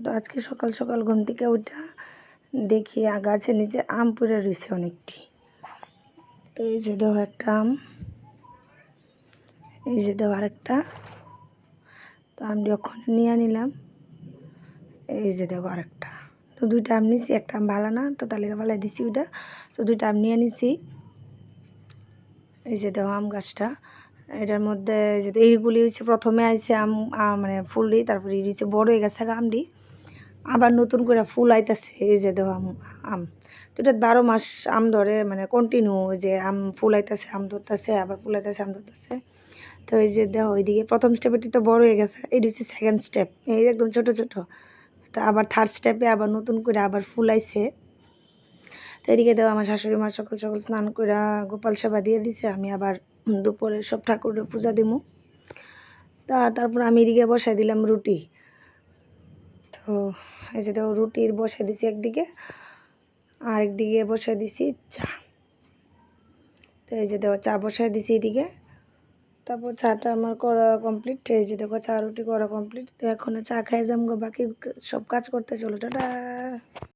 তো আজকে সকাল সকাল ঘুম থেকে উঠা দেখি গাছের নিচে আম পড়ে রয়েছে অনেকটি। তো এই যে দেখো একটা আম, এই যে দেখো আরেকটা। তো আমটি ওখানে নিয়ে নিলাম। এই যে দেখো আরেকটা। তো দুইটা আম নিছি, একটা আম ভালো না, তো তালিকা ফালাই দিছি ওইটা। তো দুইটা আম নিয়ে নিছি। এই যে দেখো আম গাছটা, এটার মধ্যে যে এইগুলি হচ্ছে প্রথমে আইছে আম মানে ফুলই, তারপরে এই হচ্ছে বড় হয়ে গেছে আমটি, আবার নতুন করে ফুল আইতেছে। এই যে দেখো আম তো এটা 12 মাস আম ধরে, মানে কন্টিনিউ যে আম ফুল আইতেছে, আম ধরতেছে, আবার ফুল আইতেছে, আম ধরতেছে। তো এই যে দেখো ওইদিকে প্রথম স্টেপেটি তো বড় হয়ে গেছে, এই হচ্ছে সেকেন্ড স্টেপ, এই একদম ছোট ছোট। তো আবার থার্ড স্টেপে আবার নতুন করে আবার ফুল আইছে। তো এদিকে দেওয়া আমার শাশুড়ি মা সকাল সকাল স্নান করে গোপাল সেবা দিয়ে দিছে। আমি আবার দুপুরে সব ঠাকুরের পূজা দিব। তারপর আমি এদিকে বসাই দিলাম রুটি। তো এই যে দেখো রুটির বসাই দিছি একদিকে, আর একদিকে বসাই দিছি চা। তো এই যে দেখো চা বসাই দিছি এদিকে। তারপর চাটা আমার করা কমপ্লিট। এই যে দেখো চা রুটি করা কমপ্লিট। তো এখন চা খাই যাম গো, বাকি সব কাজ করতে চলো, টাটা।